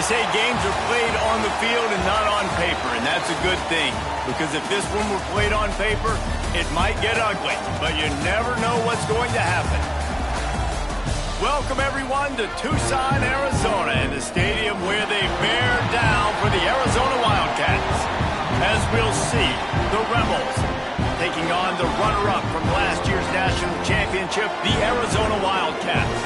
say games are played on the field and not on paper, and that's a good thing. Because if this one were played on paper, it might get ugly, but you never know what's going to happen. Welcome, everyone, to Tucson, Arizona, in the stadium where they bear down for the Arizona Wildcats. As we'll see, the Rebels taking on the runner-up from last year's national championship, the Arizona Wildcats.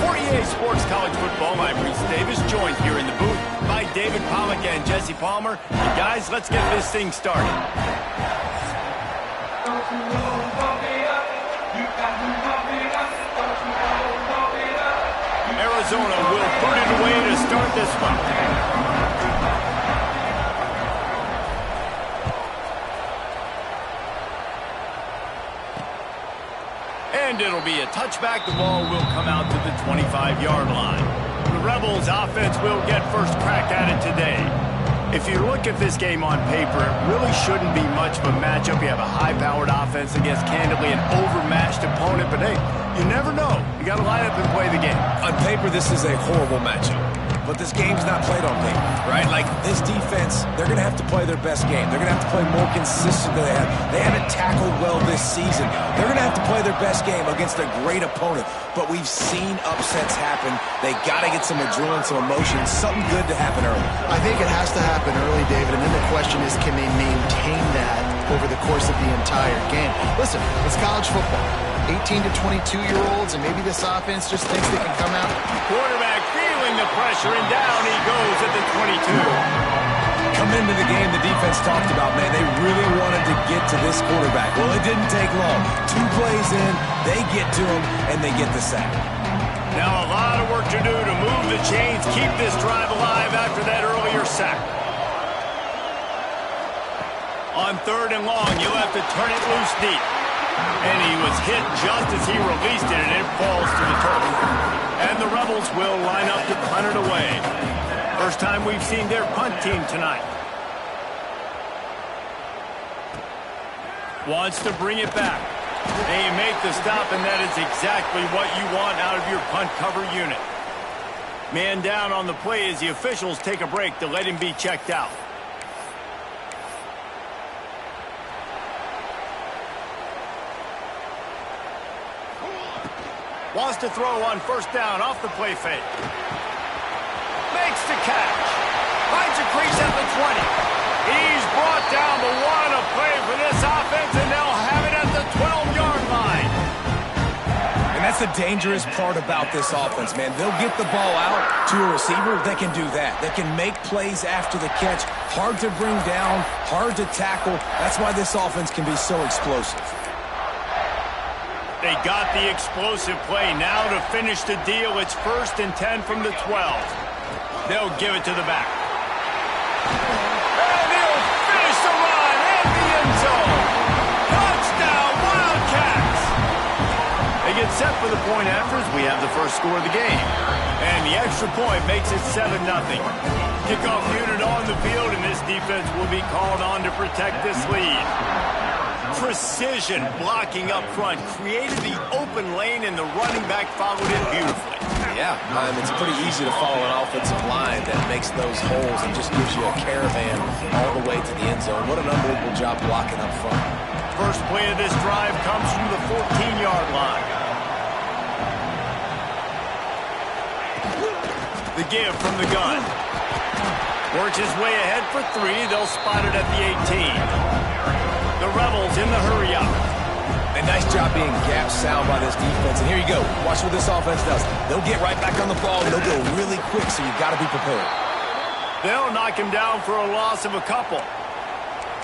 For EA Sports College Football, I'm Reese Davis, joined here in the booth by David Pollack and Jesse Palmer. And guys, let's get this thing started. Arizona will put it away to start this one. And it'll be a touchback. The ball will come out to the 25-yard line. The Rebels offense will get first crack at it today. If you look at this game on paper, it really shouldn't be much of a matchup. You have a high-powered offense against candidly an overmatched opponent, but hey, you never know. You got to line up and play the game. On paper, this is a horrible matchup. But this game's not played on paper, right? Like, this defense, they're going to have to play their best game. They're going to have to play more consistent than they have. They haven't tackled well this season. They're going to have to play their best game against a great opponent. But we've seen upsets happen. They got to get some adrenaline, some emotion, something good to happen early. I think it has to happen early, David, and then the question is, can they maintain that over the course of the entire game? Listen, it's college football. 18 to 22-year-olds, and maybe this offense just thinks they can come out. Quarterback feeling the pressure, and down he goes at the 22. Coming into the game, the defense talked about, man, they really wanted to get to this quarterback. Well, it didn't take long. 2 plays in, they get to him, and they get the sack. Now a lot of work to do to move the chains, keep this drive alive after that earlier sack. On 3rd and long, you'll have to turn it loose deep. And he was hit just as he released it, and it falls to the turf. And the Rebels will line up to punt it away. First time we've seen their punt team tonight. Wants to bring it back. They make the stop, and that is exactly what you want out of your punt cover unit. Man down on the play as the officials take a break to let him be checked out. Wants to throw on 1st down off the play fake. Makes the catch. Finds a crease at the 20. He's brought down, but what a play for this offense, and they'll have it at the 12-yard line. And that's the dangerous part about this offense, man. They'll get the ball out to a receiver. They can do that. They can make plays after the catch. Hard to bring down, hard to tackle. That's why this offense can be so explosive. They got the explosive play. Now to finish the deal, it's 1st and 10 from the 12. They'll give it to the back. And they'll finish the run in the end zone. Touchdown, Wildcats! They get set for the point after as we have the first score of the game. And the extra point makes it 7-0. Kickoff unit on the field, and this defense will be called on to protect this lead. Precision blocking up front created the open lane, and the running back followed it beautifully. Yeah, it's pretty easy to follow an offensive line that makes those holes and just gives you a caravan all the way to the end zone. What an unbelievable job blocking up front. First play of this drive comes from the 14-yard line. The give from the gun. Works his way ahead for 3. They'll spot it at the 18. The Rebels in the hurry-up. A nice job being gap sound by this defense. And here you go. Watch what this offense does. They'll get right back on the ball, and they'll go really quick, so you've got to be prepared. They'll knock him down for a loss of a couple.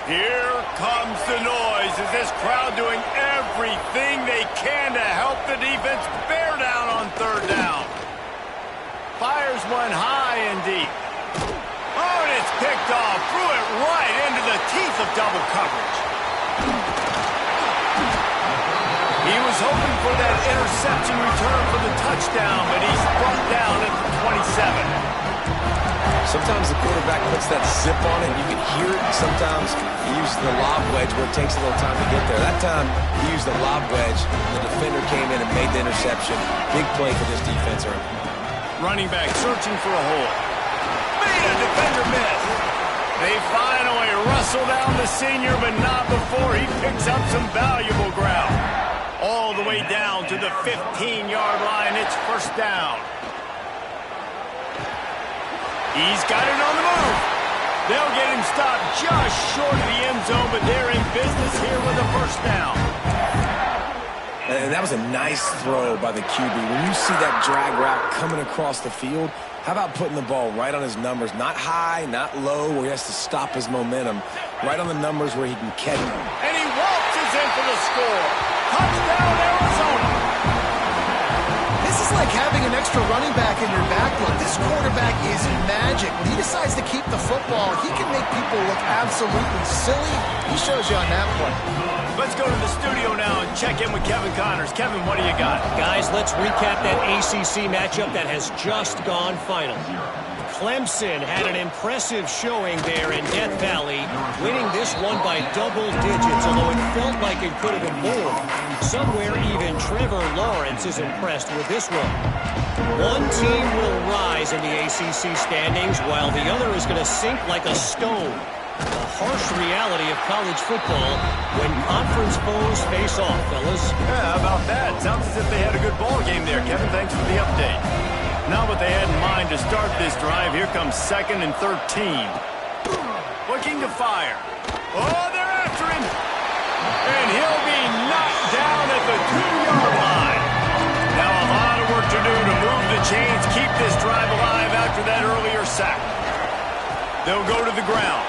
Here comes the noise as this crowd doing everything they can to help the defense bear down on 3rd down. Fires one high and deep. Oh, and it's picked off. Threw it right into the teeth of double coverage. He was hoping for that interception return for the touchdown, but he's brought down at the 27. Sometimes the quarterback puts that zip on it, and you can hear it. Sometimes he uses the lob wedge where it takes a little time to get there. That time, he used the lob wedge. The defender came in and made the interception. Big play for this defense early. Running back searching for a hole. made a defender miss. They finally wrestle down the senior, but not before he picks up some valuable ground. All the way down to the 15-yard line. It's first down. He's got it on the move. They'll get him stopped just short of the end zone, but they're in business here with a first down. And that was a nice throw by the QB. When you see that drag route coming across the field, how about putting the ball right on his numbers? Not high, not low, where he has to stop his momentum. Right on the numbers where he can catch it. And he waltzes in for the score. Touchdown, Arizona. This is like having an extra running back in your backfield. This quarterback is magic. When he decides to keep the football, he can make people look absolutely silly. He shows you on that play. Let's go to the studio now and check in with Kevin Connors. Kevin, what do you got? Guys, let's recap that ACC matchup that has just gone final. Clemson had an impressive showing there in Death Valley, winning this one by double digits, although it felt like it could have been more. Somewhere even Trevor Lawrence is impressed with this one. One team will rise in the ACC standings, while the other is going to sink like a stone. The harsh reality of college football when conference foes face off, fellas. Yeah, how about that? Sounds as if they had a good ball game there, Kevin. Thanks for the update. Not what they had in mind to start this drive. Here comes 2nd and 13. Looking to fire. Oh, they're after him. And he'll be knocked down at the 2-yard line. Now a lot of work to do to move the chains, keep this drive alive after that earlier sack. They'll go to the ground.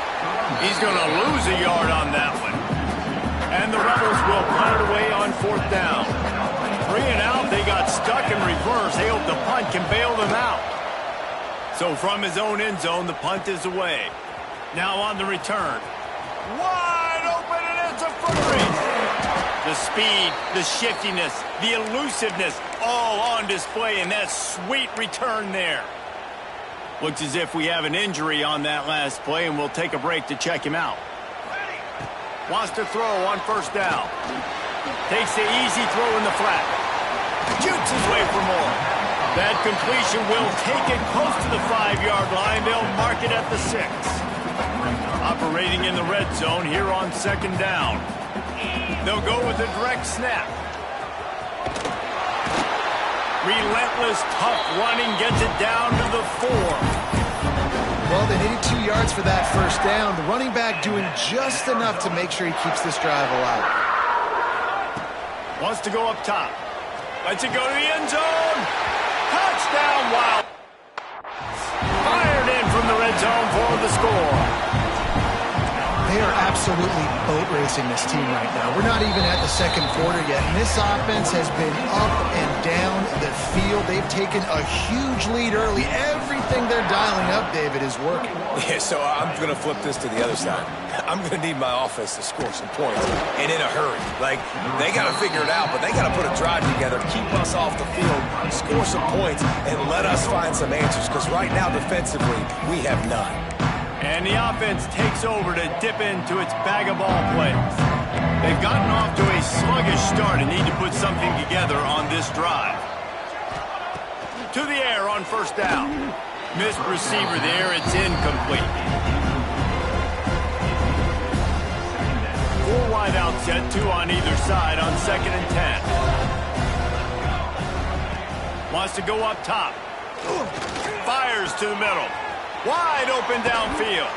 He's going to lose a yard on that one. And the Rebels will punt it away on 4th down. 3 and out, they got stuck in reverse. They hope the punt can bail them out. So from his own end zone, the punt is away. Now on the return. Wide open, and it's a foot race. The speed, the shiftiness, the elusiveness, all on display in that sweet return there. Looks as if we have an injury on that last play, and we'll take a break to check him out. Wants to throw on 1st down. Takes the easy throw in the flat. Shoots his way for more. That completion will take it close to the 5-yard line. They'll mark it at the 6. Operating in the red zone here on 2nd down. They'll go with a direct snap. Relentless, tough running gets it down to the 4. Well, they needed 2 yards for that first down. The running back doing just enough to make sure he keeps this drive alive. Wants to go up top. Lets it go to the end zone. Touchdown, Wild. Fired in from the red zone for the score. They are absolutely boat racing this team right now. We're not even at the 2nd quarter yet, and this offense has been up and down the field. They've taken a huge lead early. Everything they're dialing up, David, is working. Yeah, so I'm going to flip this to the other side. I'm going to need my offense to score some points, and in a hurry. Like, they got to figure it out, but they got to put a drive together, keep us off the field, score some points, and let us find some answers, because right now, defensively, we have none. And the offense takes over to dip into its bag of ball plays. They've gotten off to a sluggish start and need to put something together on this drive. To the air on 1st down. Missed receiver there. It's incomplete. 4 wide out set, 2 on either side on 2nd and 10. Wants to go up top. Fires to the middle. Wide open downfield.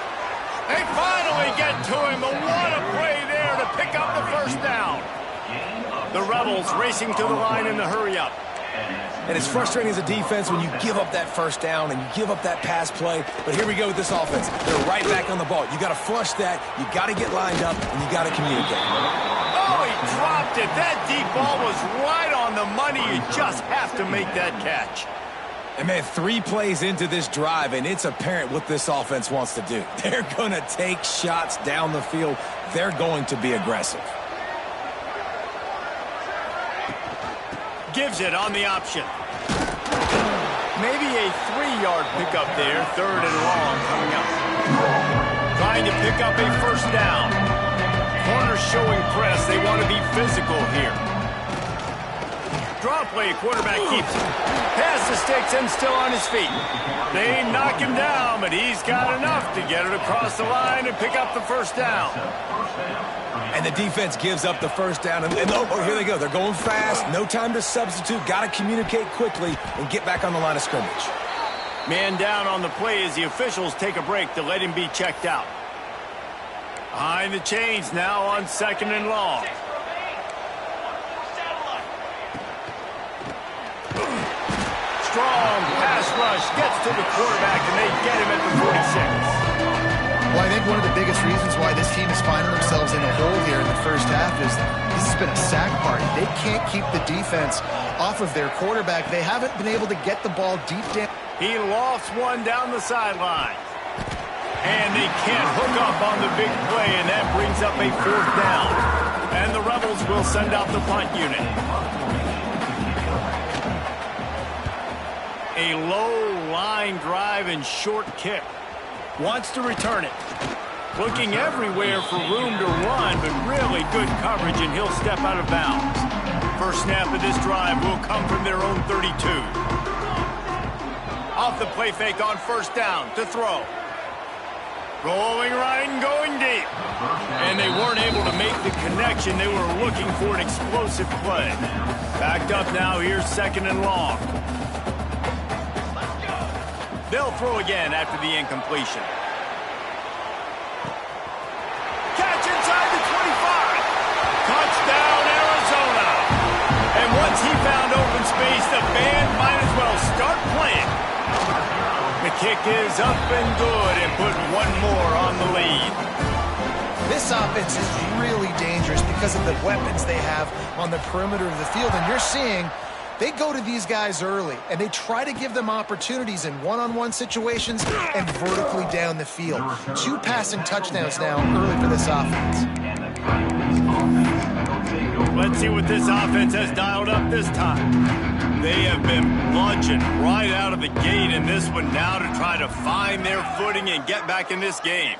They finally get to him. But what a play there to pick up the first down. The Rebels racing to the line in the hurry-up. And it's frustrating as a defense when you give up that first down and you give up that pass play. But here we go with this offense. They're right back on the ball. You got to flush that. You got to get lined up, and you got to communicate. Oh, he dropped it. That deep ball was right on the money. You just have to make that catch. And, man, 3 plays into this drive, and it's apparent what this offense wants to do. They're going to take shots down the field. They're going to be aggressive. Gives it on the option. Maybe a 3-yard pickup there. 3rd and long coming up. Trying to pick up a first down. Corner showing press. They want to be physical here. Drop Now play, quarterback keeps it. Pass the sticks and still on his feet. They knock him down, but he's got enough to get it across the line and pick up the first down. And the defense gives up the first down. And oh, here they go. They're going fast. No time to substitute. Got to communicate quickly and get back on the line of scrimmage. Man down on the play as the officials take a break to let him be checked out. Behind the chains now on 2nd and long. Strong pass rush gets to the quarterback, and they get him at the 46. Well, I think one of the biggest reasons why this team is finding themselves in a hole here in the first half is this has been a sack party. They can't keep the defense off of their quarterback. They haven't been able to get the ball deep down. He lofts one down the sideline. And they can't hook up on the big play, and that brings up a 4th down. And the Rebels will send out the punt unit. A low line drive and short kick. Wants to return it. Looking everywhere for room to run, but really good coverage, and he'll step out of bounds. First snap of this drive will come from their own 32. Off the play fake on 1st down to throw. Rolling right and going deep. And they weren't able to make the connection. They were looking for an explosive play. Backed up now, here's 2nd and long. They'll throw again after the incompletion. Catch inside the 25. Touchdown, Arizona. And once he found open space, the band might as well start playing. The kick is up and good and put one more on the lead. This offense is really dangerous because of the weapons they have on the perimeter of the field. And you're seeing they go to these guys early, and they try to give them opportunities in one-on-one situations and vertically down the field. 2 passing touchdowns now early for this offense. Let's see what this offense has dialed up this time. They have been bludgeoned right out of the gate in this one now to try to find their footing and get back in this game.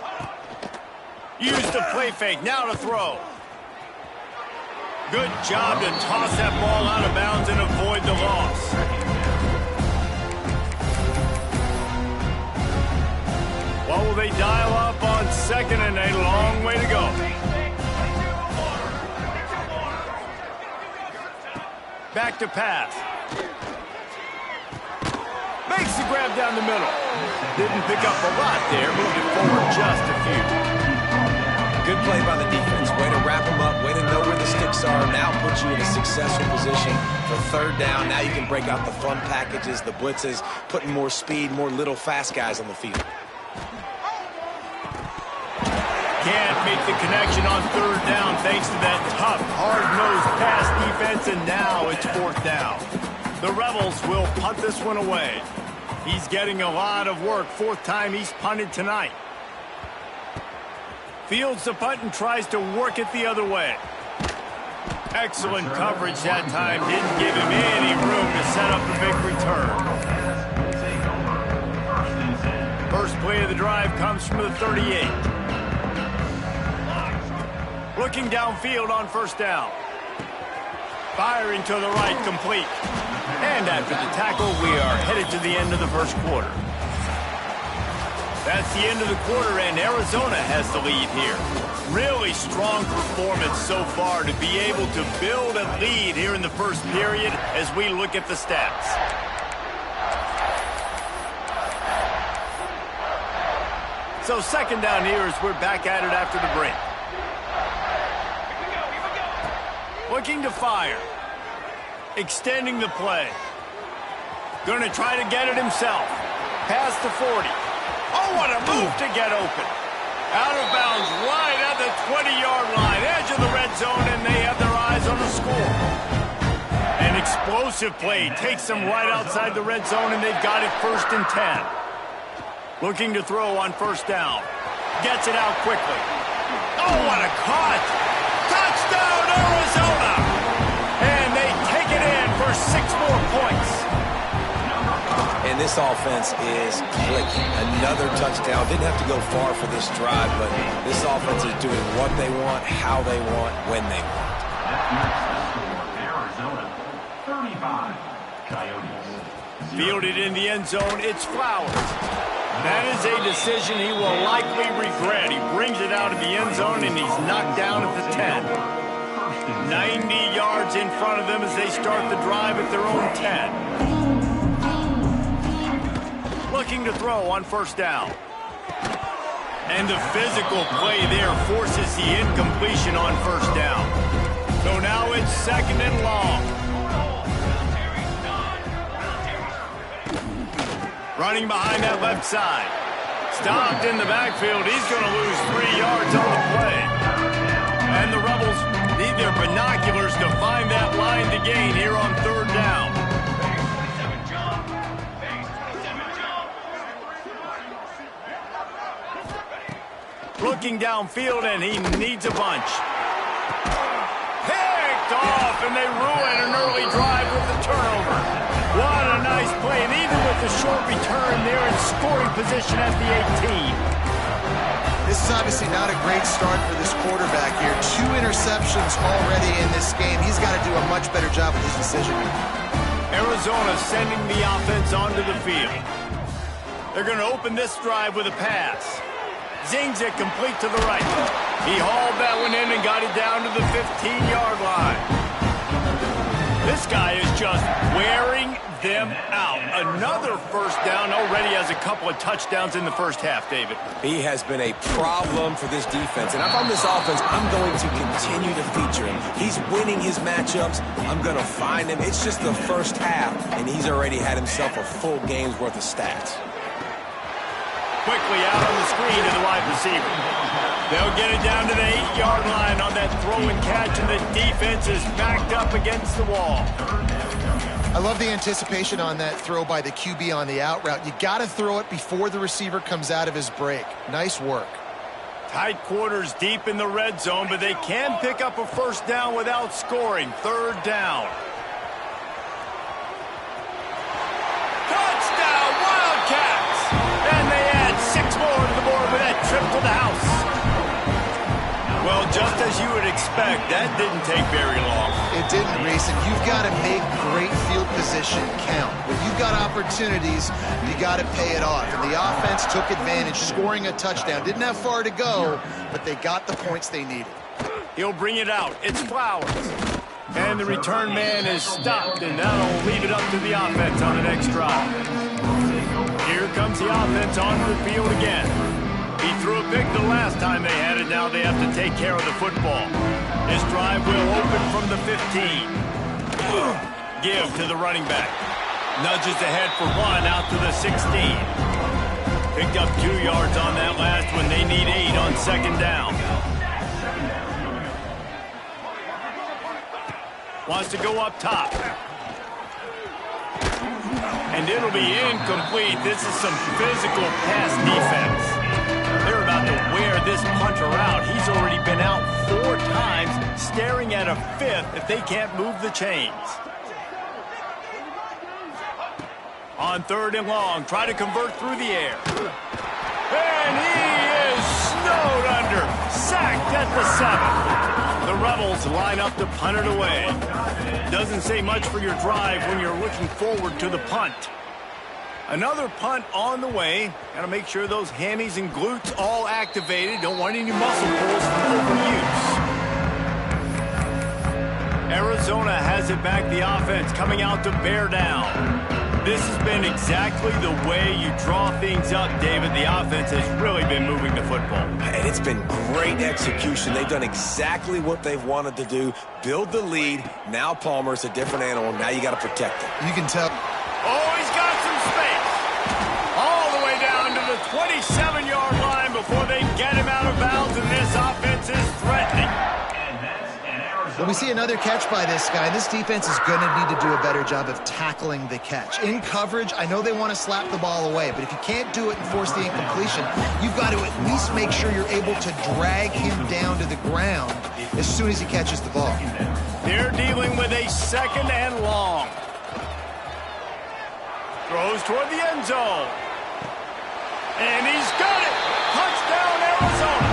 Use the play fake, now to throw. Good job to toss that ball out of bounds and avoid the loss. What will they dial up on 2nd and a long way to go? Back to pass. Makes the grab down the middle. Didn't pick up a lot there, moved it forward just a few. Good play by the defense. Way to wrap them up. Way to know where the sticks are. Now put you in a successful position for 3rd down. Now you can break out the fun packages, the blitzes, putting more speed, more little fast guys on the field. Can't make the connection on 3rd down thanks to that tough, hard-nosed pass defense, and now it's 4th down. The Rebels will punt this one away. He's getting a lot of work. 4th time he's punted tonight. Fields the punt and tries to work it the other way. Excellent coverage that time. Didn't give him any room to set up a big return. First play of the drive comes from the 38. Looking downfield on 1st down. Firing to the right, complete. And after the tackle, we are headed to the end of the first quarter. That's the end of the quarter, and Arizona has the lead here. Really strong performance so far to be able to build a lead here in the first period as we look at the stats. So 2nd down here as we're back at it after the break. Looking to fire. Extending the play. Going to try to get it himself. Past the 40. Oh, what a move to get open. Out of bounds right at the 20-yard line. Edge of the red zone, and they have their eyes on the score. An explosive play takes them right outside the red zone, and they've got it 1st and 10. Looking to throw on 1st down. Gets it out quickly. Oh, what a cut. Touchdown, Arizona. And they take it in for 6 more points. And this offense is clicking. Another touchdown. Didn't have to go far for this drive, but this offense is doing what they want, how they want, when they want. 35, Coyotes. Fielded in the end zone, it's Flowers. That is a decision he will likely regret. He brings it out of the end zone, and he's knocked down at the 10. 90 yards in front of them as they start the drive at their own 10. Looking to throw on first down. And the physical play there forces the incompletion on first down. So now it's second and long. Running behind that left side. Stopped in the backfield. He's going to lose 3 yards on the play. And the Rebels need their binoculars to find that line to gain here on third down. Looking downfield, and he needs a bunch. Picked off, and they ruin an early drive with the turnover. What a nice play, and even with the short return, they're in scoring position at the 18. This is obviously not a great start for this quarterback here. 2 interceptions already in this game. He's got to do a much better job with his decision. Arizona sending the offense onto the field. They're going to open this drive with a pass. Zings it complete to the right. He hauled that one in and got it down to the 15-yard line. This guy is just wearing them out. Another first down, already has a couple of touchdowns in the first half, David. He has been a problem for this defense. And if I'm this offense, I'm going to continue to feature him. He's winning his matchups. I'm going to find him. It's just the first half, and he's already had himself a full game's worth of stats. Quickly out on the screen to the wide receiver. They'll get it down to the 8-yard line on that throw and catch, and the defense is backed up against the wall. I love the anticipation on that throw by the QB on the out route. You got to throw it before the receiver comes out of his break. Nice work. Tight quarters deep in the red zone, but they can pick up a first down without scoring. Third down. Touchdown, Wildcats! And they add 6 more to the board with that trip to the house. Well, just as you would expect, that didn't take very long. It didn't, Reese, and you've got to make great field position count. When you've got opportunities, you got to pay it off. And the offense took advantage, scoring a touchdown. Didn't have far to go, but they got the points they needed. He'll bring it out. It's Flowers. And the return man is stopped, and that'll leave it up to the offense on the next drive. Here comes the offense onto the field again. He threw a pick the last time they had it. Now they have to take care of the football. This drive will open from the 15. Give to the running back. Nudges ahead for 1 out to the 16. Picked up 2 yards on that last one. They need 8 on second down. Wants to go up top. And it'll be incomplete. This is some physical pass defense. They're about to wear this punter out. He's already been out 4 times, staring at a 5th if they can't move the chains. On third and long, try to convert through the air. And he is snowed under, sacked at the 7th. The Rebels line up to punt it away. Doesn't say much for your drive when you're looking forward to the punt. Another punt on the way. Got to make sure those hammies and glutes all activated. Don't want any muscle pulls from overuse. Arizona has it back. The offense coming out to bear down. This has been exactly the way you draw things up, David. The offense has really been moving the football. And it's been great execution. They've done exactly what they've wanted to do. Build the lead. Now Palmer's a different animal. Now you got to protect him. You can tell. Oh, he's got some space. All the way down to the 27-yard line before they get him out of bounds, and this offense is threatening. When we see another catch by this guy, this defense is going to need to do a better job of tackling the catch. In coverage, I know they want to slap the ball away, but if you can't do it and force the incompletion, you've got to at least make sure you're able to drag him down to the ground as soon as he catches the ball. They're dealing with a second and long. Throws toward the end zone. And he's got it. Touchdown, Arizona.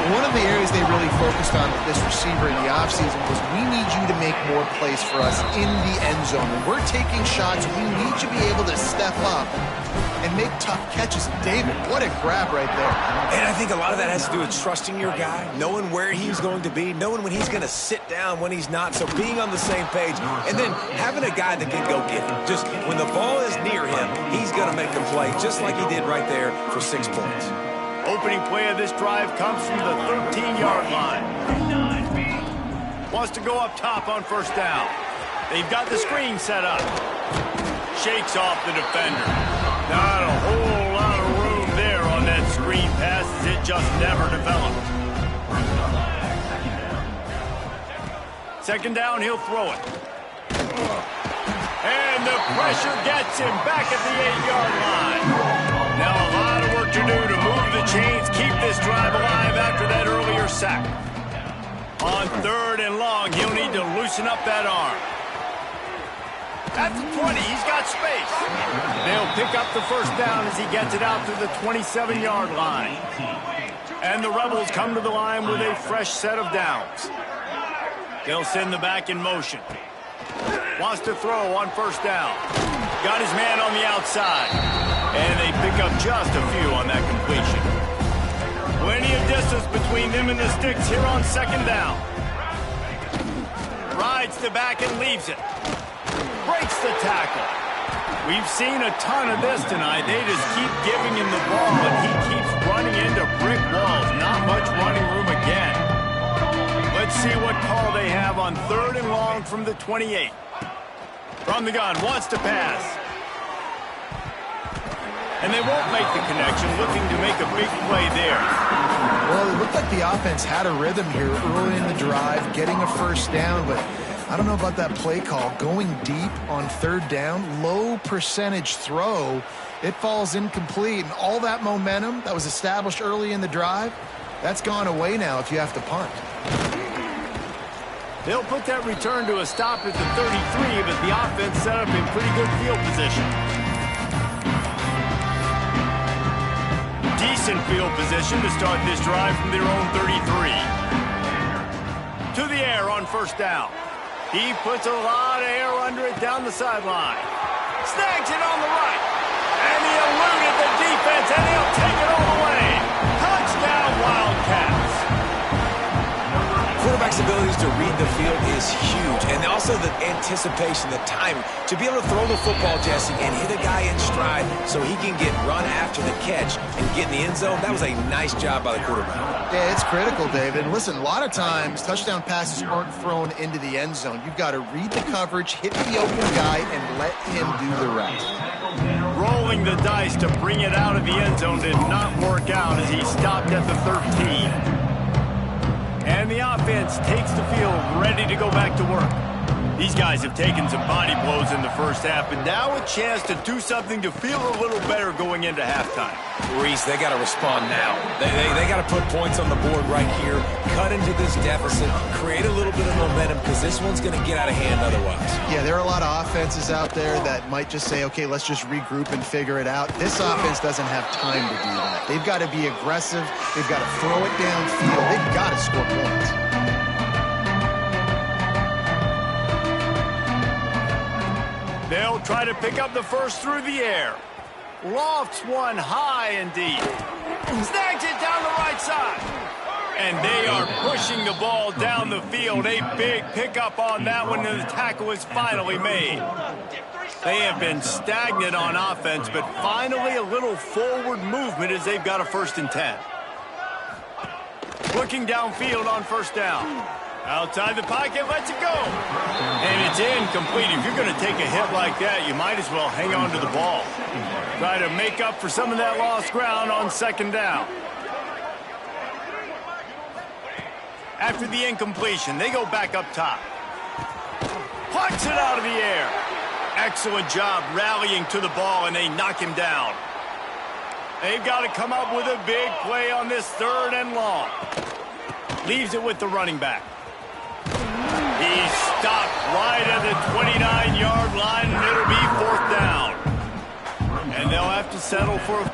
One of the areas they really focused on with this receiver in the offseason was we need you to make more plays for us in the end zone. When we're taking shots, we need you to be able to step up and make tough catches. David, what a grab right there. And I think a lot of that has to do with trusting your guy, knowing where he's going to be, knowing when he's going to sit down, when he's not, so being on the same page, and then having a guy that can go get him. Just when the ball is near him, he's going to make the play, just like he did right there for 6 points. Opening play of this drive comes from the 13-yard line. Wants to go up top on first down. They've got the screen set up. Shakes off the defender. Not a whole lot of room there on that screen pass as it just never developed. Second down, he'll throw it. And the pressure gets him back at the 8-yard line. Now a lot of work to do to move the chains, keep this drive alive after that earlier sack. On 3rd and long, he'll need to loosen up that arm. At the 20, he's got space. They'll pick up the first down as he gets it out to the 27-yard line. And the Rebels come to the line with a fresh set of downs. They'll send the back in motion. Wants to throw on first down. Got his man on the outside. And they pick up just a few on that completion. Plenty of distance between them and the sticks here on second down. Rides the back and leaves it. Breaks the tackle. We've seen a ton of this tonight. They just keep giving him the ball, and he keeps running into brick walls. Not much running room again. Let's see what call they have on 3rd and long from the 28. From the gun, wants to pass. And they won't make the connection, looking to make a big play there. Well, it looked like the offense had a rhythm here early in the drive, getting a first down, but I don't know about that play call. Going deep on 3rd down, low percentage throw, it falls incomplete, and all that momentum that was established early in the drive, that's gone away now if you have to punt. They'll put that return to a stop at the 33, but the offense set up in pretty good field position. Decent field position to start this drive from their own 33. To the air on first down. He puts a lot of air under it down the sideline. Snags it on the right. And he eluded the defense, and he'll take it all the way. Touchdown, Wildcats. Quarterback's abilities to read the field is huge, and also the anticipation, the time to be able to throw the football, Jesse, and hit a guy in stride so he can get run after the catch and get in the end zone. That was a nice job by the quarterback. Yeah, it's critical, David. Listen, a lot of times touchdown passes aren't thrown into the end zone. You've got to read the coverage, hit the open guy, and let him do the rest. Rolling the dice to bring it out of the end zone did not work out as he stopped at the 13. And the offense takes the field ready to go back to work. These guys have taken some body blows in the first half, and now a chance to do something to feel a little better going into halftime. Reese, they got to respond now. They got to put points on the board right here, cut into this deficit, create a little bit of momentum, because this one's going to get out of hand otherwise. Yeah, there are a lot of offenses out there that might just say, okay, let's just regroup and figure it out. This offense doesn't have time to do that. They've got to be aggressive. They've got to throw it downfield. They've got to score points. They'll try to pick up the first through the air. Lofts one high and deep. Snags it down the right side. And they are pushing the ball down the field. A big pickup on that one, and the tackle is finally made. They have been stagnant on offense, but finally a little forward movement as they've got a 1st and 10. Looking downfield on first down. Outside the pocket, lets it go. And it's incomplete. If you're going to take a hit like that, you might as well hang on to the ball. Try to make up for some of that lost ground on second down. After the incompletion, they go back up top. Puts it out of the air. Excellent job rallying to the ball, and they knock him down. They've got to come up with a big play on this 3rd and long. Leaves it with the running back. He stopped right at the 29-yard line, and it'll be 4th down. And they'll have to settle for...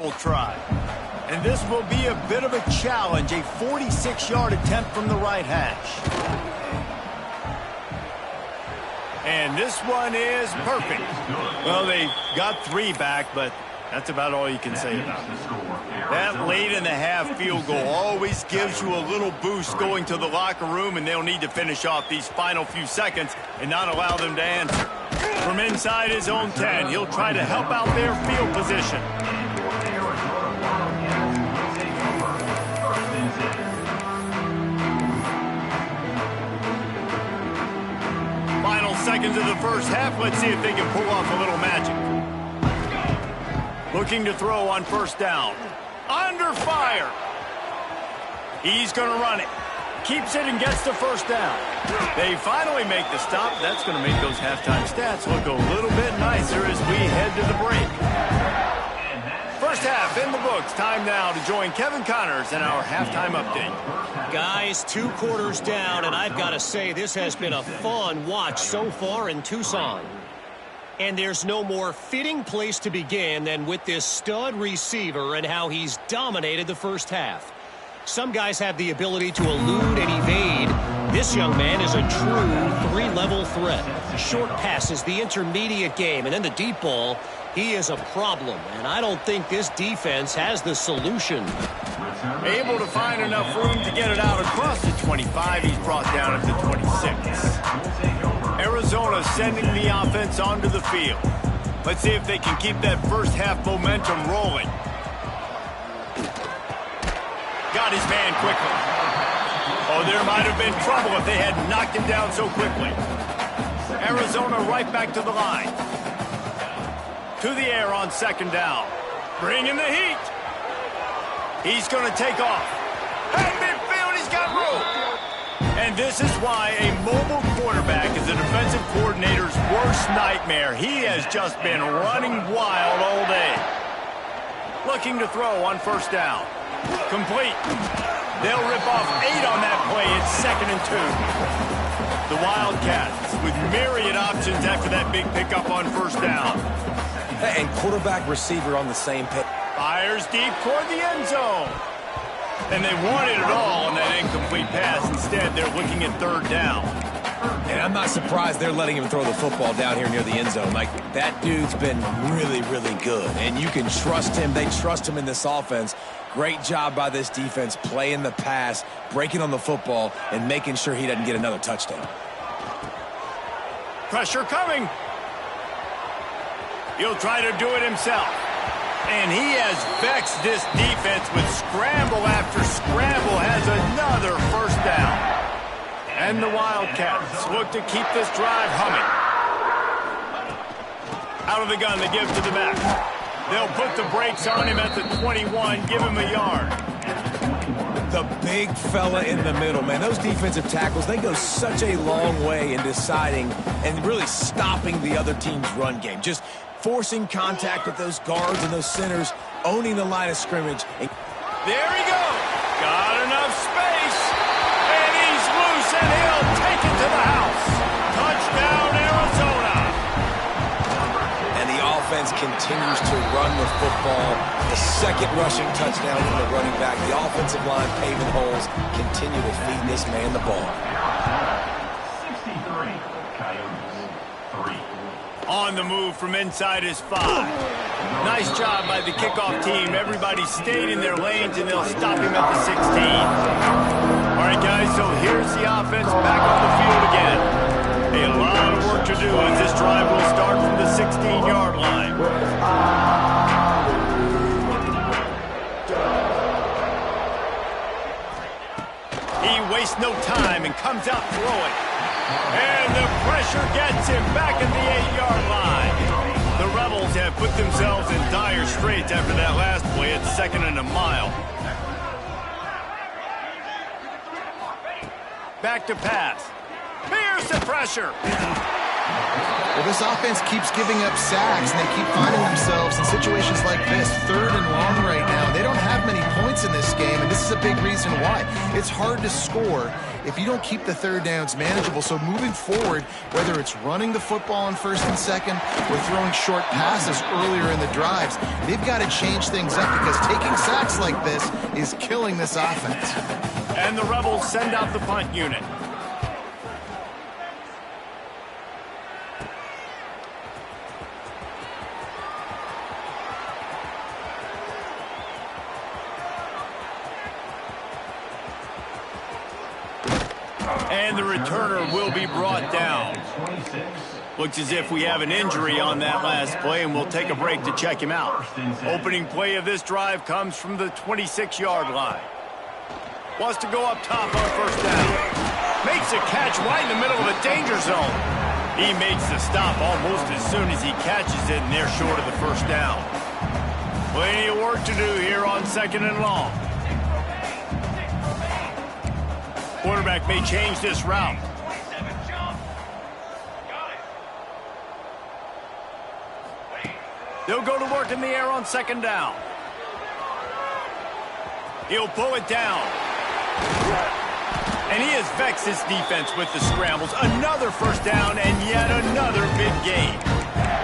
We'll try. And this will be a bit of a challenge, a 46-yard attempt from the right hash. And this one is perfect. Well, they got 3 back, but that's about all you can say about it. That late-in-the-half field goal always gives you a little boost going to the locker room, and they'll need to finish off these final few seconds and not allow them to answer. From inside his own 10, he'll try to help out their field position. Final seconds of the first half. Let's see if they can pull off a little magic. Looking to throw on first down. Under fire. He's going to run it. Keeps it and gets the first down. They finally make the stop. That's going to make those halftime stats look a little bit nicer as we head to the break. First half in the books. Time now to join Kevin Connors in our halftime update. Guys, 2 quarters down, and I've got to say this has been a fun watch so far in Tucson. And there's no more fitting place to begin than with this stud receiver and how he's dominated the first half. Some guys have the ability to elude and evade. This young man is a true 3-level threat. Short passes, the intermediate game, and then the deep ball. He is a problem, and I don't think this defense has the solution. Able to find enough room to get it out across the 25. He's brought down at the 26. Arizona sending the offense onto the field. Let's see if they can keep that first half momentum rolling. Got his man quickly. Oh, there might have been trouble if they had knocked him down so quickly. Arizona right back to the line. To the air on second down. Bringing the heat. He's going to take off. At midfield, he's got room. And this is why a mobile quarterback is a defensive coordinator's worst nightmare. He has just been running wild all day. Looking to throw on first down. Complete. They'll rip off 8 on that play. It's 2nd and 2. The Wildcats with myriad options after that big pickup on first down. And quarterback receiver on the same pitch. Fires deep toward the end zone. And they wanted it all on that incomplete pass. Instead, they're looking at third down. And I'm not surprised they're letting him throw the football down here near the end zone. Like, that dude's been really, really good. And you can trust him. They trust him in this offense. Great job by this defense playing the pass, breaking on the football, and making sure he doesn't get another touchdown. Pressure coming. He'll try to do it himself. And he has vexed this defense with scramble after scramble, has another first down. And the Wildcats look to keep this drive humming. Out of the gun, they give to the back. They'll put the brakes on him at the 21, give him a yard. The big fella in the middle, man. Those defensive tackles, they go such a long way in deciding and really stopping the other team's run game. Just forcing contact with those guards and those centers, owning the line of scrimmage. There he goes. Got enough space. And he's loose, and he'll take it to the house. Touchdown, Arizona. And the offense continues to run the football. The second rushing touchdown from the running back. The offensive line paving holes. Continue to feed this man the ball. 63, Coyotes, 3. On the move from inside his 5. Nice job by the kickoff team. Everybody stayed in their lanes, and they'll stop him at the 16. All right, guys, so here's the offense back on the field again. A lot of work to do as this drive will start from the 16-yard line. He wastes no time and comes out throwing. And the pressure gets him back at the 8-yard line. The Rebels have put themselves in dire straits after that last play at 2nd and a mile. Back to pass. Here's the pressure. Well, this offense keeps giving up sacks, and they keep finding themselves in situations like this, 3rd and long right now. They don't have many points in this game, and this is a big reason why. It's hard to score if you don't keep the third downs manageable. So moving forward, whether it's running the football on first and second or throwing short passes earlier in the drives, they've got to change things up because taking sacks like this is killing this offense. And the Rebels send out the punt unit. And the returner will be brought down. Looks as if we have an injury on that last play, and we'll take a break to check him out. Opening play of this drive comes from the 26-yard line. Wants to go up top on first down. Makes a catch right in the middle of a danger zone. He makes the stop almost as soon as he catches it, and they're short of the first down. Plenty of work to do here on second and long. Quarterback may change this route. They'll go to work in the air on second down. He'll pull it down. And he has vexed his defense with the scrambles. Another first down and yet another big gain.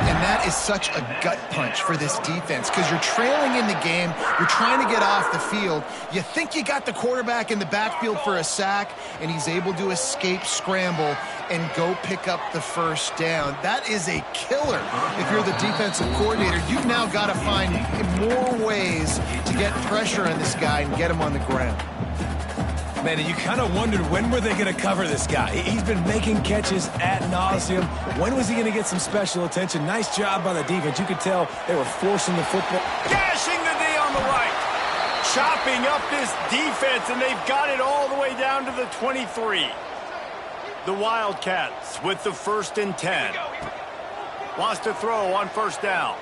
And that is such a gut punch for this defense because you're trailing in the game. You're trying to get off the field. You think you got the quarterback in the backfield for a sack, and he's able to escape scramble and go pick up the first down. That is a killer. If you're the defensive coordinator, you've now got to find more ways to get pressure on this guy and get him on the ground. Man, and you kind of wondered when were they going to cover this guy. He's been making catches ad nauseum. When was he going to get some special attention? Nice job by the defense. You could tell they were forcing the football. Gashing the D on the right. Chopping up this defense, and they've got it all the way down to the 23. The Wildcats with the 1st and 10. Wants to throw on first down.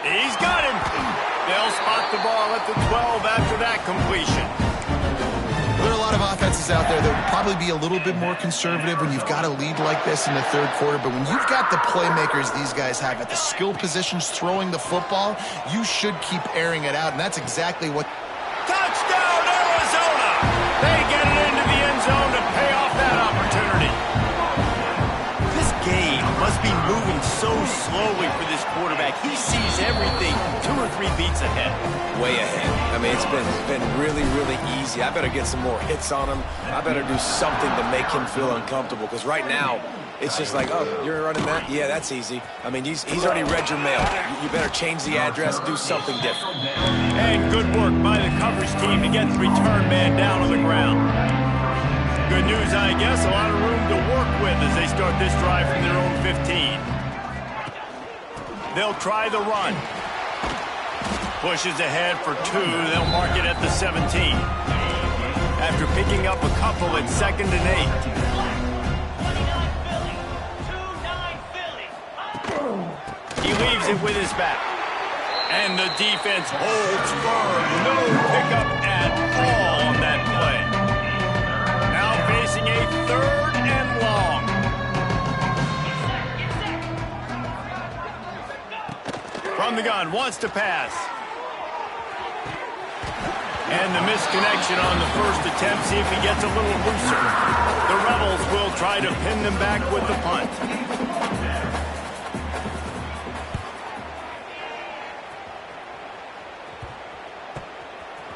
He's got him. They'll spot the ball at the 12 after that completion. There are a lot of offenses out there that would probably be a little bit more conservative when you've got a lead like this in the third quarter. But when you've got the playmakers these guys have at the skill positions throwing the football, you should keep airing it out. And that's exactly what... Touchdown, Arizona! They get it into the end zone to pay off that opportunity. This game must be moving so slowly for this quarterback. He sees everything 2 or 3 beats ahead. Way ahead. I mean, it's been really, really easy. I better get some more hits on him. I better do something to make him feel uncomfortable, because right now, it's just like, oh, you're running that? Yeah, that's easy. I mean, he's already read your mail. You better change the address, do something different. And good work by the coverage team to get the return man down on the ground. Good news, I guess, a lot of room to work with as they start this drive from their own 15. They'll try the run. Pushes ahead for 2. They'll mark it at the 17. After picking up a couple at 2nd and 8. He leaves it with his back. And the defense holds firm. No pickup at all on that play. Now facing a 3rd and long. From the gun, wants to pass. And the misconnection on the first attempt. See if he gets a little looser. The Rebels will try to pin them back with the punt.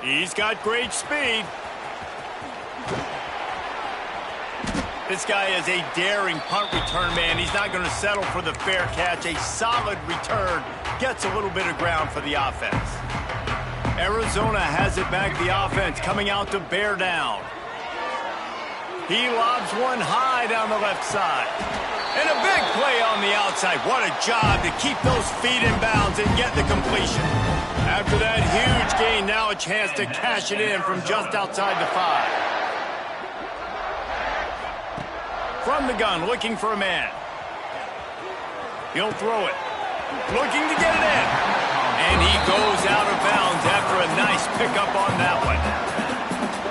He's got great speed. This guy is a daring punt return man. He's not going to settle for the fair catch. A solid return gets a little bit of ground for the offense. Arizona has it back, the offense coming out to bear down. He lobs one high down the left side. And a big play on the outside. What a job to keep those feet in bounds and get the completion. After that huge gain, now a chance to cash it in from just outside the 5. From the gun, looking for a man. He'll throw it. Looking to get it in. And he goes out of bounds after a nice pickup on that one.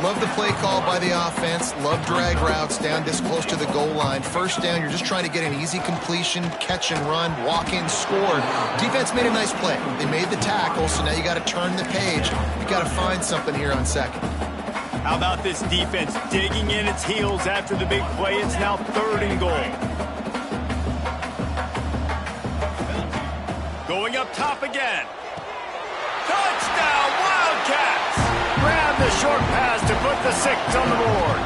Love the play call by the offense. Love drag routes down this close to the goal line. First down, you're just trying to get an easy completion, catch and run, walk in, score. Defense made a nice play. They made the tackle, so now you got to turn the page. You got to find something here on second. How about this defense digging in its heels after the big play? It's now 3rd and goal. Going up top again. Touchdown, Wildcats! Grab the short pass to put the 6 on the board.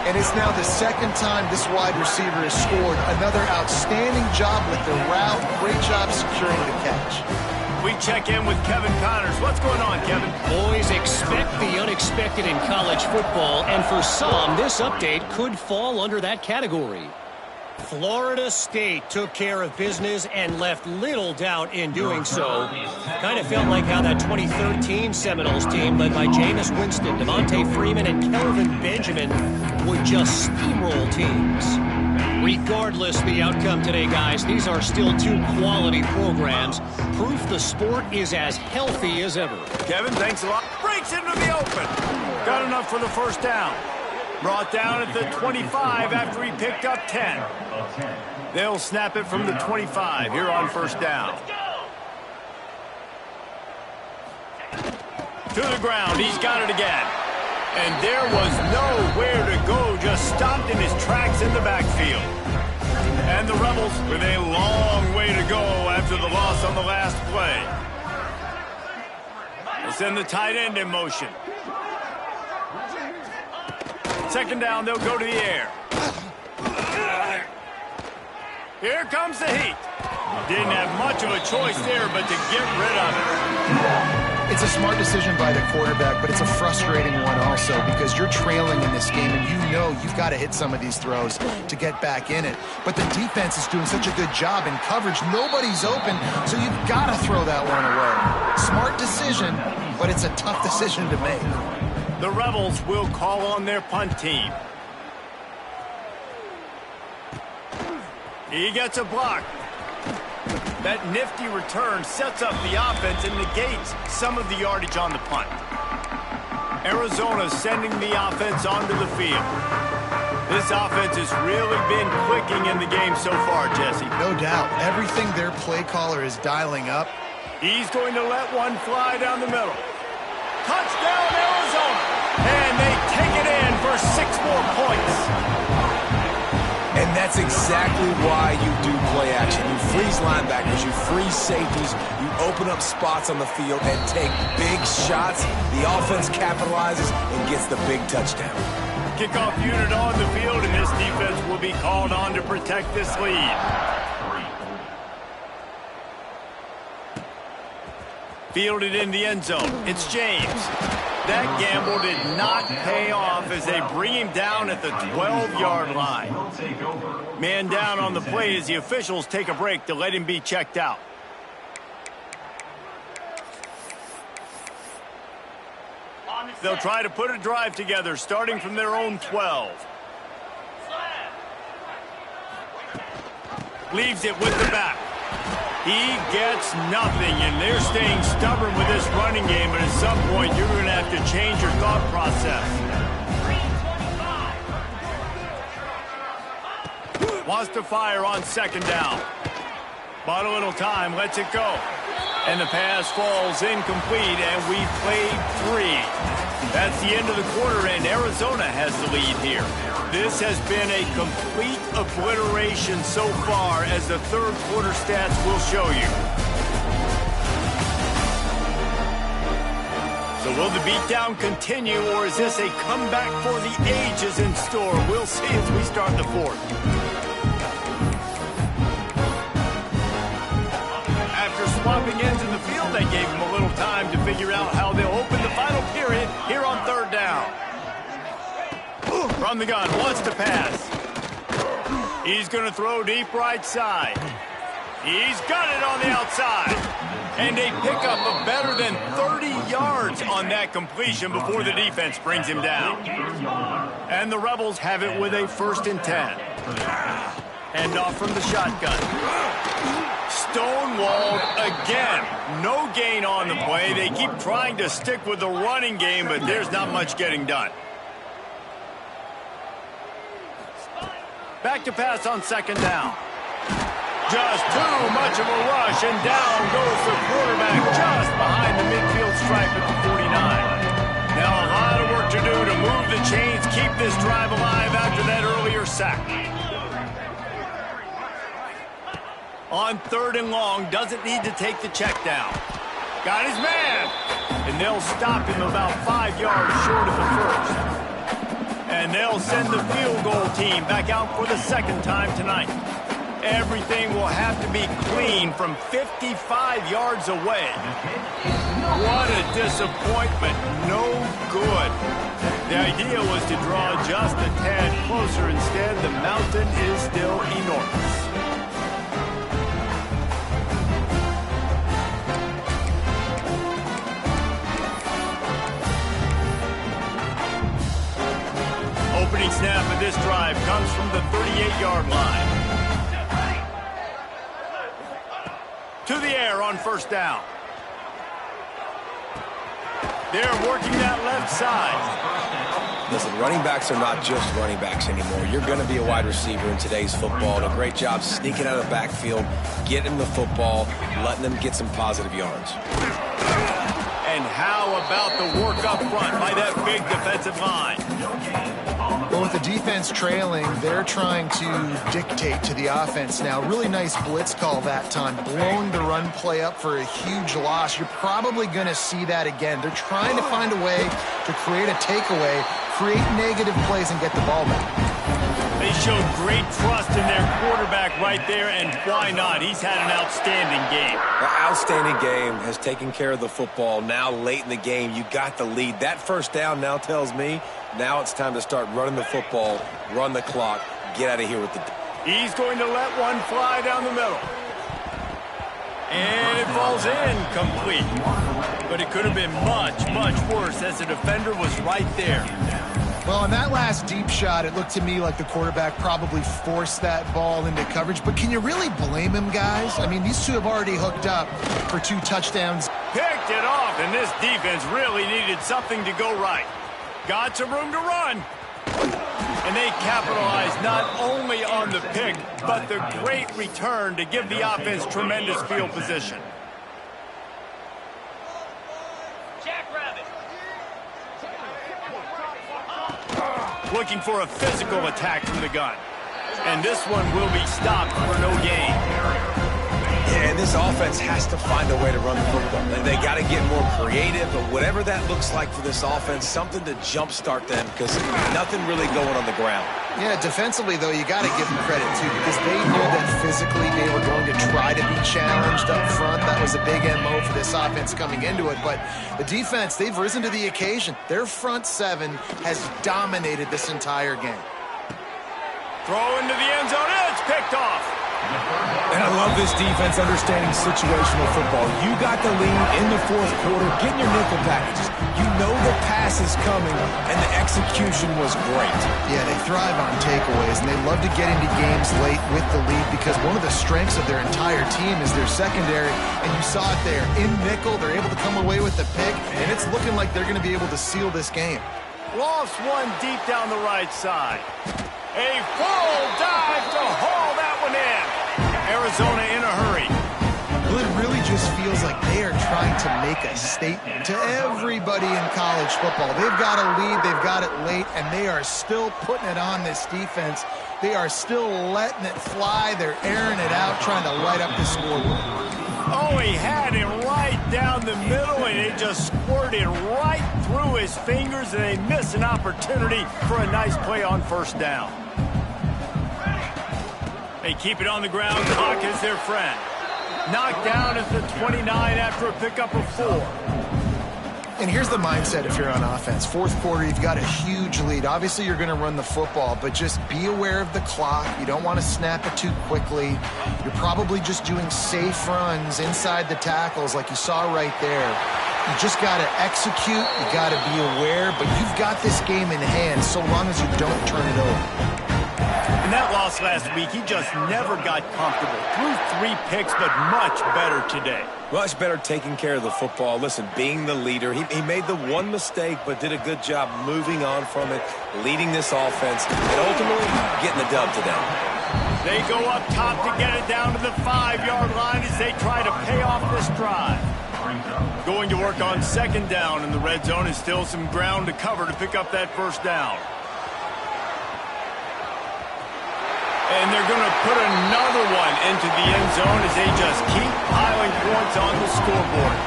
And it's now the 2nd time this wide receiver has scored. Another outstanding job with the route. Great job securing the catch. We check in with Kevin Connors. What's going on, Kevin? Boys, expect the unexpected in college football, and for some, this update could fall under that category. Florida State took care of business and left little doubt in doing so. Kind of felt like how that 2013 Seminoles team led by Jameis Winston, Devontae Freeman, and Kelvin Benjamin would just steamroll teams. Regardless the outcome today, guys, these are still 2 quality programs. Proof the sport is as healthy as ever. Kevin, thanks a lot. Breaks into the open. Got enough for the 1st down. Brought down at the 25 after he picked up 10. They'll snap it from the 25 here on 1st down. To the ground. He's got it again. And there was nowhere to go. Just stopped in his tracks in the backfield. And the Rebels with a long way to go after the loss on the last play. They send the tight end in motion. 2nd down, they'll go to the air. Here comes the heat. Didn't have much of a choice there, but to get rid of it. It's a smart decision by the quarterback, but it's a frustrating one also because you're trailing in this game, and you know you've got to hit some of these throws to get back in it. But the defense is doing such a good job in coverage. Nobody's open, so you've got to throw that one away. Smart decision, but it's a tough decision to make. The Rebels will call on their punt team. He gets a block. That nifty return sets up the offense and negates some of the yardage on the punt. Arizona sending the offense onto the field. This offense has really been clicking in the game so far, Jesse. No doubt. Everything their play caller is dialing up. He's going to let one fly down the middle. Touchdown, Arizona. And they take it in for 6 more points. And that's exactly why you do play action. You freeze linebackers, you freeze safeties, you open up spots on the field and take big shots. The offense capitalizes and gets the big touchdown. Kickoff unit on the field, and this defense will be called on to protect this lead. Fielded in the end zone. It's James. That gamble did not pay off as they bring him down at the 12-yard line. Man down on the play as the officials take a break to let him be checked out. They'll try to put a drive together starting from their own 12. Leaves it with the back. He gets nothing, and they're staying stubborn with this running game, but at some point you're going to have to change your thought process. Wants to fire on 2nd down. Bought a little time, lets it go. And the pass falls incomplete, and we played 3. That's the end of the quarter, and Arizona has the lead here. This has been a complete obliteration so far, as the 3rd quarter stats will show you. So will the beatdown continue, or is this a comeback for the ages in store? We'll see as we start the 4th. After swapping ends in the field, they gave him a little time to figure out how they'll open the final period here on 3rd down. From the gun, wants to pass. He's going to throw deep right side. He's got it on the outside. And a pickup of better than 30 yards on that completion before the defense brings him down. And the Rebels have it with a 1st and 10. Hand off from the shotgun. Stonewalled again. No gain on the play. They keep trying to stick with the running game, but there's not much getting done. Back to pass on 2nd down. Just too much of a rush, and down goes the quarterback just behind the midfield stripe at the 49. Now a lot of Move the chains, keep this drive alive after that earlier sack. On 3rd and long, doesn't need to take the check down. Got his man. And they'll stop him about 5 yards short of the first. And they'll send the field goal team back out for the 2nd time tonight. Everything will have to be clean from 55 yards away. What a disappointment. No good. The idea was to draw just a tad closer. Instead, the mountain is still enormous. Opening snap of this drive comes from the 38-yard line. To the air on 1st down. They're working that left side. Listen, running backs are not just running backs anymore. You're going to be a wide receiver in today's football. And a great job sneaking out of the backfield, getting the football, letting them get some positive yards. And how about the work up front by that big defensive line? Well, with the defense trailing, they're trying to dictate to the offense now. Really nice blitz call that time, blowing the run play up for a huge loss. You're probably going to see that again. They're trying to find a way to create a takeaway, create negative plays, and get the ball back. They showed great trust in their quarterback right there, and why not? He's had an outstanding game. The outstanding game has taken care of the football. Now, late in the game, you got the lead. That 1st down now tells me now it's time to start running the football, run the clock, get out of here with the... He's going to let one fly down the middle. And it falls in complete. But it could have been much, much worse as the defender was right there. Well, on that last deep shot, it looked to me like the quarterback probably forced that ball into coverage. But can you really blame him, guys? I mean, these two have already hooked up for 2 touchdowns. Picked it off, and this defense really needed something to go right. Got some room to run. And they capitalized not only on the pick, but the great return to give the offense tremendous field position. Looking for a physical attack from the gun. And this one will be stopped for no gain. Yeah, and this offense has to find a way to run the football. They got to get more creative, but whatever that looks like for this offense, something to jumpstart them because nothing really going on the ground. Yeah, defensively, though, you got to give them credit, too, because they knew that physically they were going to try to be challenged up front. That was a big MO for this offense coming into it. But the defense, they've risen to the occasion. Their front 7 has dominated this entire game. Throw into the end zone. It's picked off. And I love this defense understanding situational football. You got the lead in the 4th quarter, getting your nickel packages. You know the pass is coming, and the execution was great. Yeah, they thrive on takeaways, and they love to get into games late with the lead because one of the strengths of their entire team is their secondary, and you saw it there. In nickel, they're able to come away with the pick, and it's looking like they're going to be able to seal this game. Lost one deep down the right side. A full dive to haul that one in. Arizona in a hurry. Well, it really just feels like they are trying to make a statement to everybody in college football. They've got a lead, they've got it late, and they are still putting it on this defense. They are still letting it fly. They're airing it out, trying to light up the scoreboard. Oh, he had it right down the middle, and it just squirted right through his fingers, and they miss an opportunity for a nice play on 1st down. They keep it on the ground. Clock is their friend. Knocked down at the 29 after a pickup of 4. And here's the mindset if you're on offense. 4th quarter, you've got a huge lead. Obviously, you're going to run the football, but just be aware of the clock. You don't want to snap it too quickly. You're probably just doing safe runs inside the tackles like you saw right there. You just got to execute. You got to be aware, but you've got this game in hand so long as you don't turn it over. In that loss last week, he just never got comfortable. Threw 3 picks, but much better today. Much better taking care of the football. Listen, being the leader, he made the one mistake, but did a good job moving on from it, leading this offense, and ultimately getting the dub today. They go up top to get it down to the 5-yard line as they try to pay off this drive. Going to work on second down in the red zone, and still some ground to cover to pick up that first down. And they're going to put another one into the end zone as they just keep piling points on the scoreboard.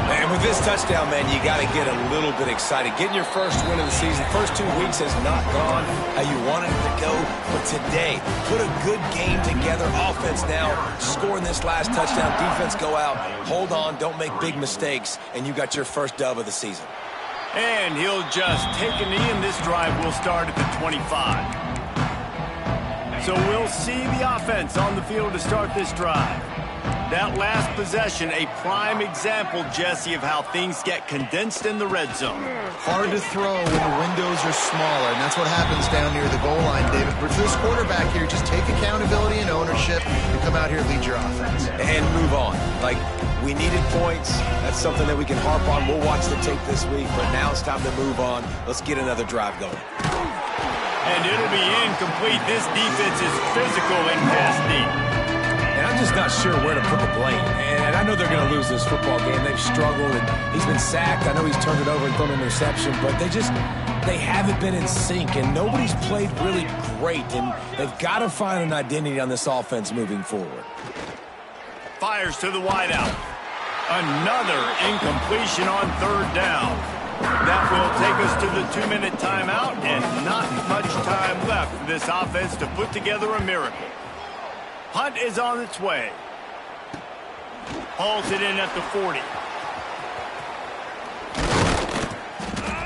And with this touchdown, man, you got to get a little bit excited. Getting your first win of the season. First 2 weeks has not gone how you wanted it to go. But today, put a good game together. Offense now, scoring this last touchdown. Defense go out, hold on, don't make big mistakes. And you got your first dub of the season. And he'll just take a knee, and this drive will start at the 25. So we'll see the offense on the field to start this drive. That last possession, a prime example, Jesse, of how things get condensed in the red zone. Hard to throw when the windows are smaller, and that's what happens down near the goal line, David. But for this quarterback here, just take accountability and ownership and come out here and lead your offense. And move on. Like, we needed points. That's something that we can harp on. We'll watch the tape this week, but now it's time to move on. Let's get another drive going. And it'll be incomplete. This defense is physical and pass deep. And I'm just not sure where to put the blame. And I know they're going to lose this football game. They've struggled, and he's been sacked. I know he's turned it over and thrown an interception, but they haven't been in sync, and nobody's played really great. And they've got to find an identity on this offense moving forward. Fires to the wideout. Another incompletion on third down. That will take us to the 2-minute timeout, and not much time left for this offense to put together a miracle. Punt is on its way. Halted in at the 40.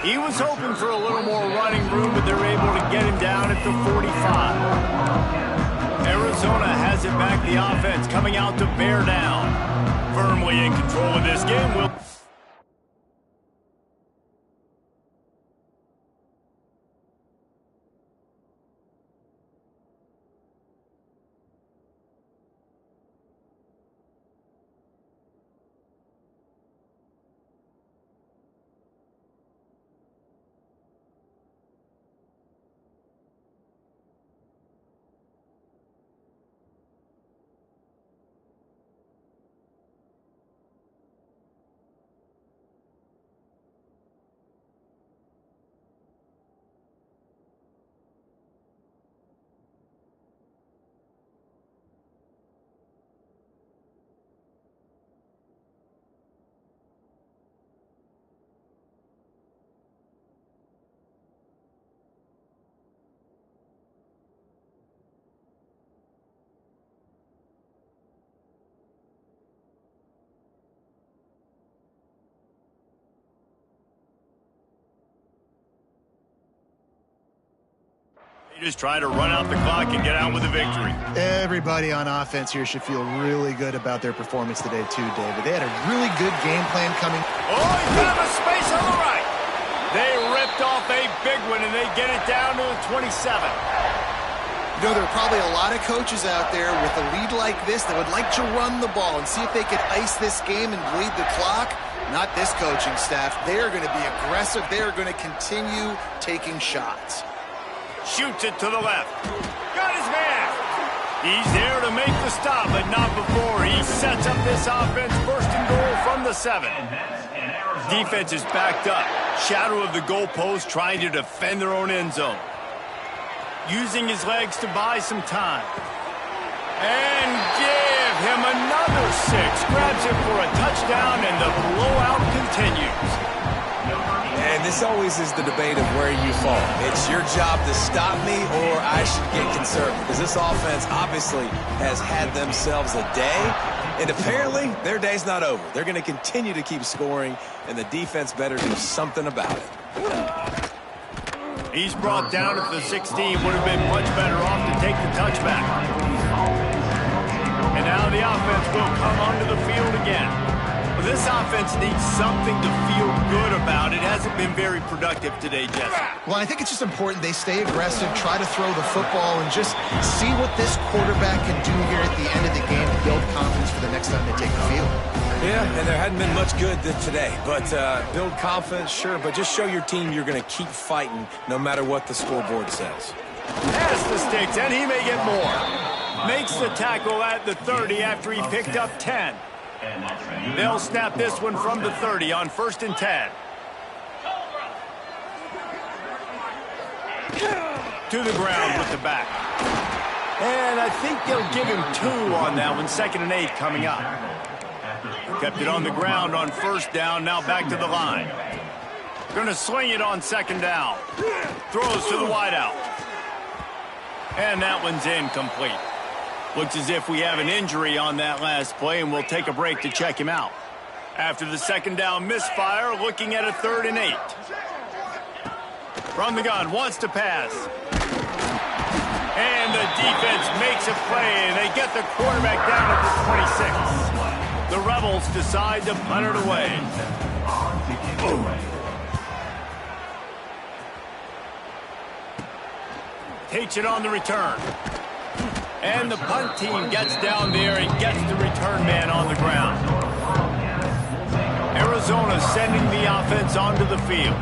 He was hoping for a little more running room, but they're able to get him down at the 45. Arizona has it back, the offense coming out to bear down. Firmly in control of this game. Just try to run out the clock and get out with a victory. Everybody on offense here should feel really good about their performance today too, David. They had a really good game plan coming. Oh, he found a space on the right. They ripped off a big one, and they get it down to the 27. You know, there are probably a lot of coaches out there with a lead like this that would like to run the ball and see if they could ice this game and bleed the clock. Not this coaching staff. They are going to be aggressive. They are going to continue taking shots. Shoots it to the left. Got his man. He's there to make the stop, but not before he sets up this offense. First and goal from the 7. Defense is backed up. Shadow of the goalpost, trying to defend their own end zone. Using his legs to buy some time. And give him another 6. Grabs it for a touchdown, and the blowout continues. And this always is the debate of where you fall. It's your job to stop me, or I should get conservative. Because this offense obviously has had themselves a day, and apparently their day's not over. They're going to continue to keep scoring, and the defense better do something about it. He's brought down at the 16. Would have been much better off to take the touchback. And now the offense will come onto the field again. Well, this offense needs something to feel good about. It hasn't been very productive today, Jesse. Well, I think it's just important they stay aggressive, try to throw the football, and just see what this quarterback can do here at the end of the game to build confidence for the next time they take the field. Yeah, and there hadn't been much good today. But build confidence, sure, but just show your team you're going to keep fighting no matter what the scoreboard says. Has the sticks, and he may get more. Makes the tackle at the 30 after he picked up 10. They'll snap this one from the 30 on 1st and 10. To the ground with the back. And I think they'll give him 2 on that one. 2nd and 8 coming up. Kept it on the ground on 1st down. Now back to the line. Going to sling it on 2nd down. Throws to the wideout. And that one's incomplete. Looks as if we have an injury on that last play, and we'll take a break to check him out. After the 2nd down misfire, looking at a 3rd and 8. From the gun, wants to pass. And the defense makes a play, and they get the quarterback down at the 26. The Rebels decide to punt it away. Takes it on the return. And the punt team gets down there and gets the return man on the ground. Arizona sending the offense onto the field.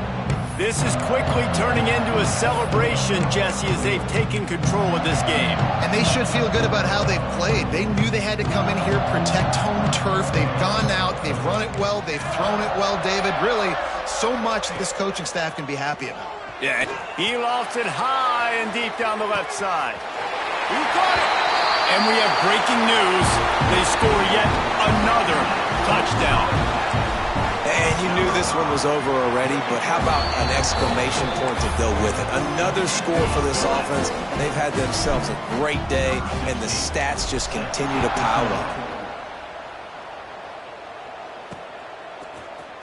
This is quickly turning into a celebration, Jesse, as they've taken control of this game. And they should feel good about how they've played. They knew they had to come in here, protect home turf. They've gone out, they've run it well, they've thrown it well, David. Really, so much that this coaching staff can be happy about. Yeah, he lofts it high and deep down the left side. He caught it! And we have breaking news. They score yet another touchdown. And you knew this one was over already, but how about an exclamation point to go with it? Another score for this offense. They've had themselves a great day, and the stats just continue to pile up.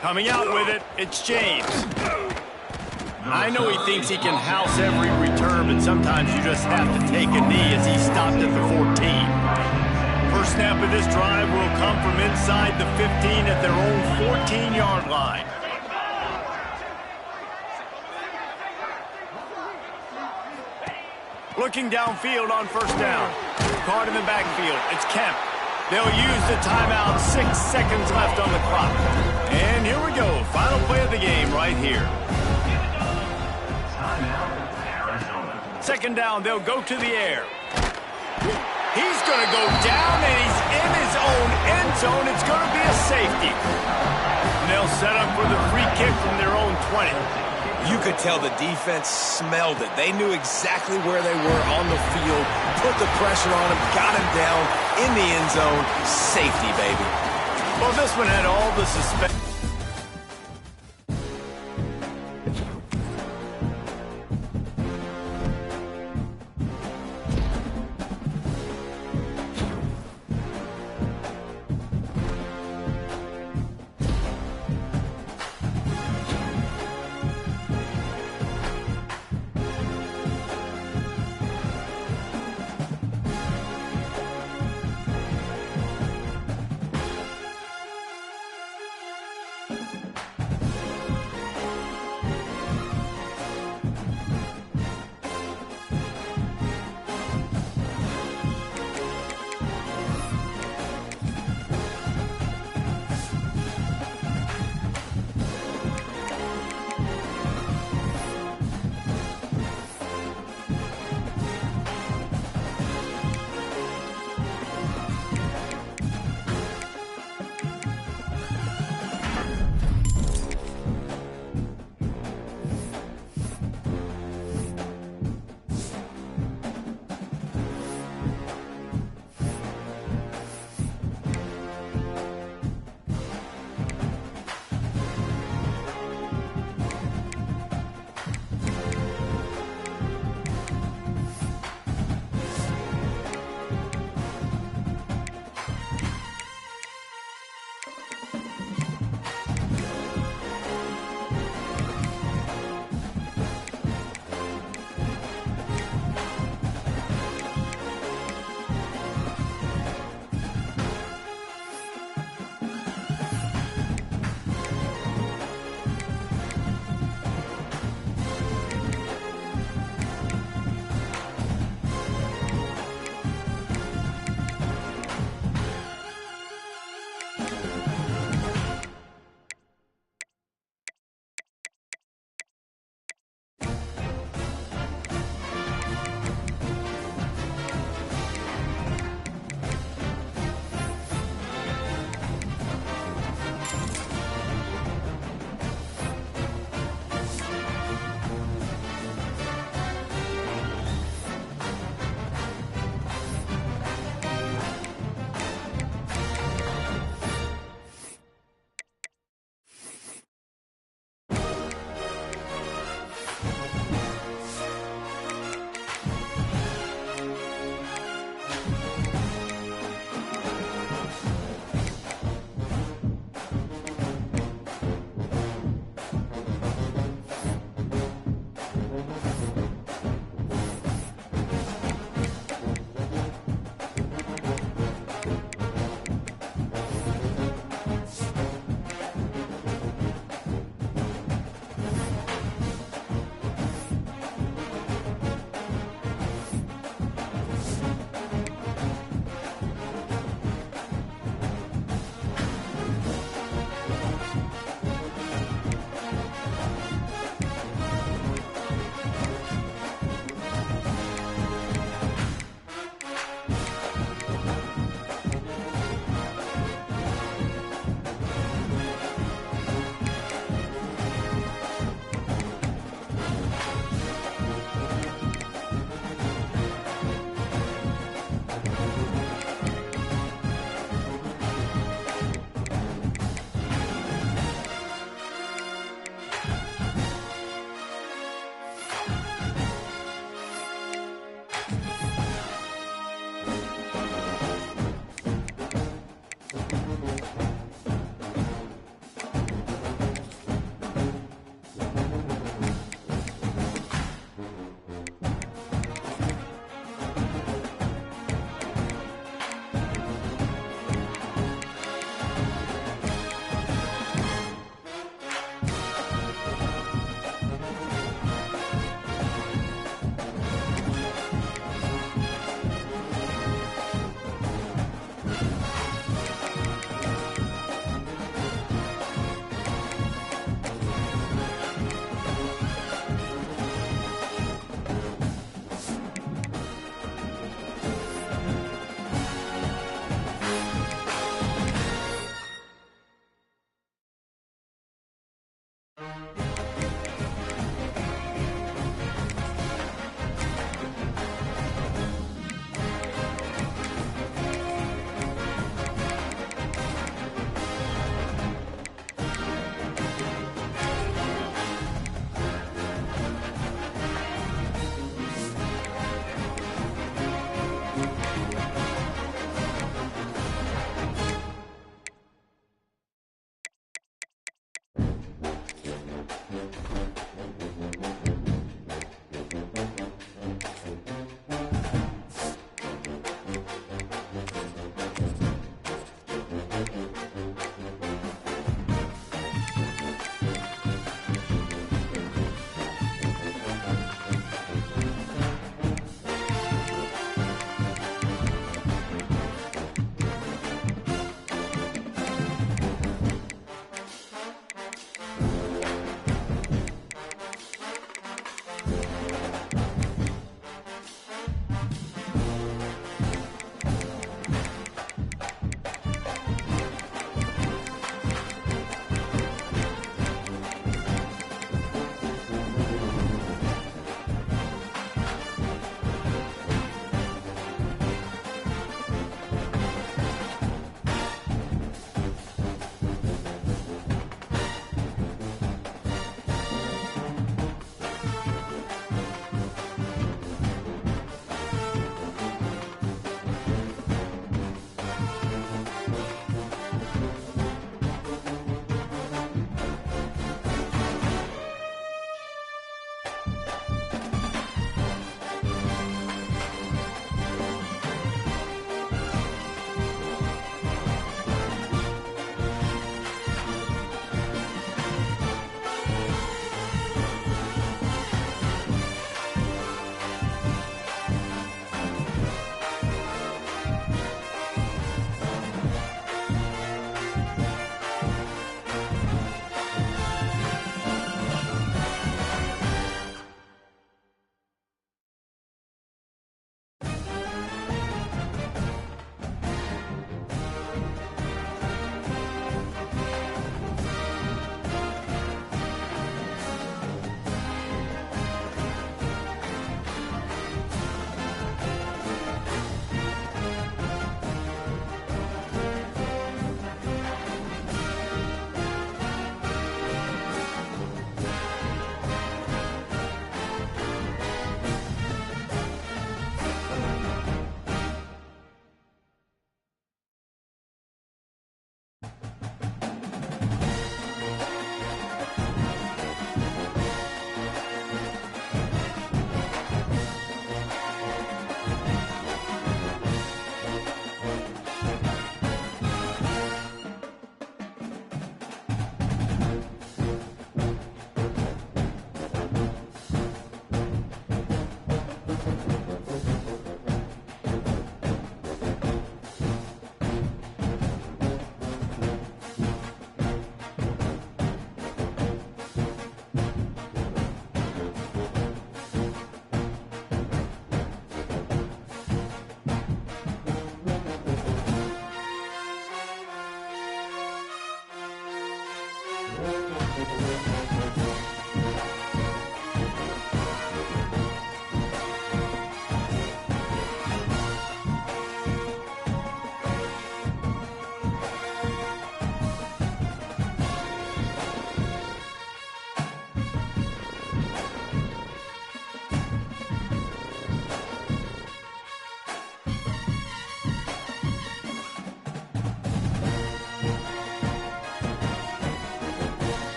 Coming out with it, it's James. I know he thinks he can house every return, but sometimes you just have to take a knee as he stopped at the 14. First snap of this drive will come from inside the 15 at their own 14-yard line. Looking downfield on 1st down. Caught in the backfield. It's Kemp. They'll use the timeout. 6 seconds left on the clock. And here we go. Final play of the game right here. 2nd down. They'll go to the air. He's going to go down, and he's in his own end zone. It's going to be a safety. And they'll set up for the free kick from their own 20. You could tell the defense smelled it. They knew exactly where they were on the field, put the pressure on him, got him down in the end zone. Safety, baby. Well, this one had all the suspense.